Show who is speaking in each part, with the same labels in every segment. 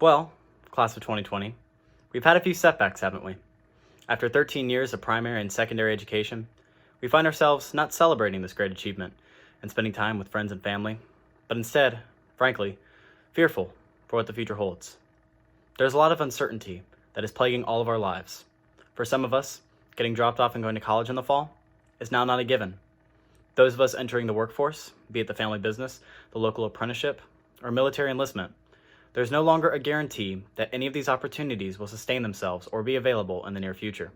Speaker 1: Well, class of 2020, we've had a few setbacks, haven't we? After 13 years of primary and secondary education, we find ourselves not celebrating this great achievement and spending time with friends and family, but instead, frankly, fearful for what the future holds. There's a lot of uncertainty that is plaguing all of our lives. For some of us, getting dropped off and going to college in the fall is now not a given. Those of us entering the workforce, be it the family business, the local apprenticeship, or military enlistment, there's no longer a guarantee that any of these opportunities will sustain themselves or be available in the near future.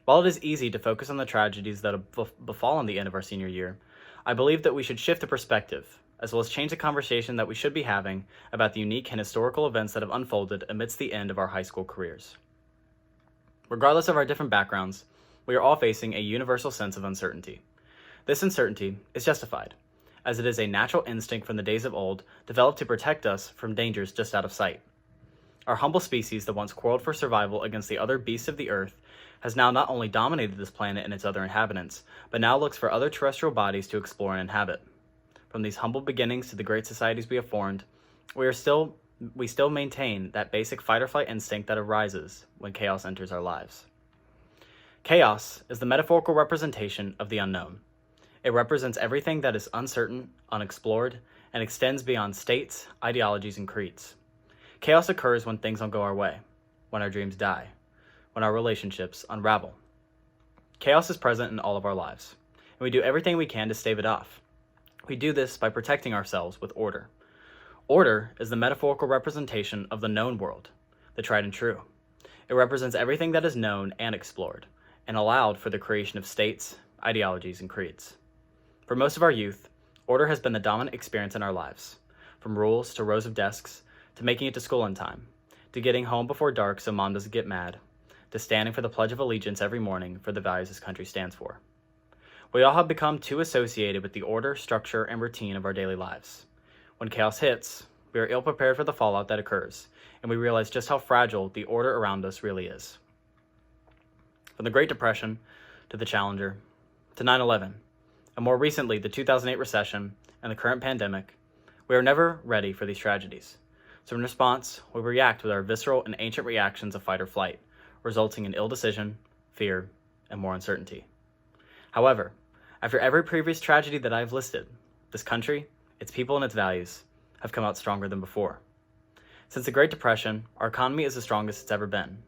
Speaker 1: While it is easy to focus on the tragedies that have befallen the end of our senior year, I believe that we should shift the perspective, as well as change the conversation that we should be having about the unique and historical events that have unfolded amidst the end of our high school careers. Regardless of our different backgrounds, we are all facing a universal sense of uncertainty. This uncertainty is justified, as it is a natural instinct from the days of old developed to protect us from dangers just out of sight. Our humble species that once quarreled for survival against the other beasts of the earth has now not only dominated this planet and its other inhabitants, but now looks for other terrestrial bodies to explore and inhabit. From these humble beginnings to the great societies we have formed, we still maintain that basic fight-or-flight instinct that arises when chaos enters our lives. Chaos is the metaphorical representation of the unknown. It represents everything that is uncertain, unexplored, and extends beyond states, ideologies, and creeds. Chaos occurs when things don't go our way, when our dreams die, when our relationships unravel. Chaos is present in all of our lives, and we do everything we can to stave it off. We do this by protecting ourselves with order. Order is the metaphorical representation of the known world, the tried and true. It represents everything that is known and explored, and allowed for the creation of states, ideologies, and creeds. For most of our youth, order has been the dominant experience in our lives, from rules to rows of desks, to making it to school on time, to getting home before dark so mom doesn't get mad, to standing for the Pledge of Allegiance every morning for the values this country stands for. We all have become too associated with the order, structure, and routine of our daily lives. When chaos hits, we are ill-prepared for the fallout that occurs, and we realize just how fragile the order around us really is. From the Great Depression, to the Challenger, to 9/11, and more recently the 2008 recession and the current pandemic, we are never ready for these tragedies. So in response, we react with our visceral and ancient reactions of fight or flight, resulting in ill decision, fear, and more uncertainty. However, after every previous tragedy that I have listed, this country, its people, and its values have come out stronger than before. Since the Great Depression, our economy is the strongest it's ever been.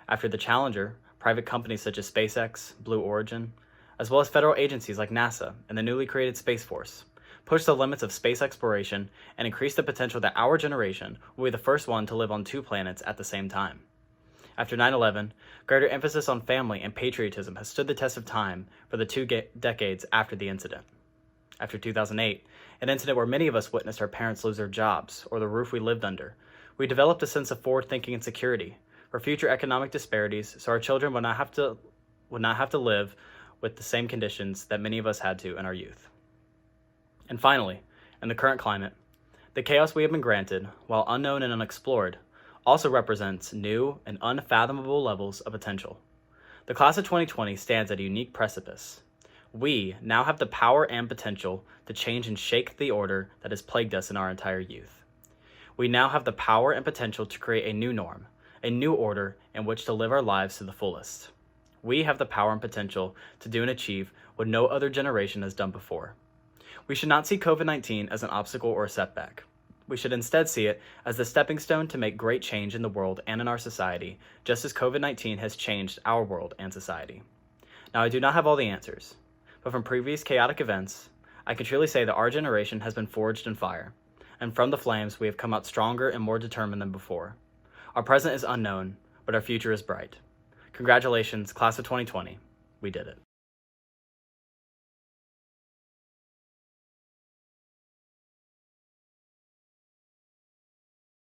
Speaker 1: After the Challenger, private companies such as SpaceX, Blue Origin, as well as federal agencies like NASA and the newly created Space Force, pushed the limits of space exploration and increased the potential that our generation will be the first one to live on 2 planets at the same time. After 9/11, greater emphasis on family and patriotism has stood the test of time for the 2 decades after the incident. After 2008, an incident where many of us witnessed our parents lose their jobs or the roof we lived under, we developed a sense of forward-thinking and security for future economic disparities so our children would not have to live with the same conditions that many of us had to in our youth. And finally, in the current climate, the chaos we have been granted, while unknown and unexplored, also represents new and unfathomable levels of potential. The class of 2020 stands at a unique precipice. We now have the power and potential to change and shake the order that has plagued us in our entire youth. We now have the power and potential to create a new norm, a new order in which to live our lives to the fullest. We have the power and potential to do and achieve what no other generation has done before. We should not see COVID-19 as an obstacle or a setback. We should instead see it as the stepping stone to make great change in the world and in our society, just as COVID-19 has changed our world and society. Now, I do not have all the answers, but from previous chaotic events, I can truly say that our generation has been forged in fire, and from the flames we have come out stronger and more determined than before. Our present is unknown, but our future is bright. Congratulations, class of 2020. We did it.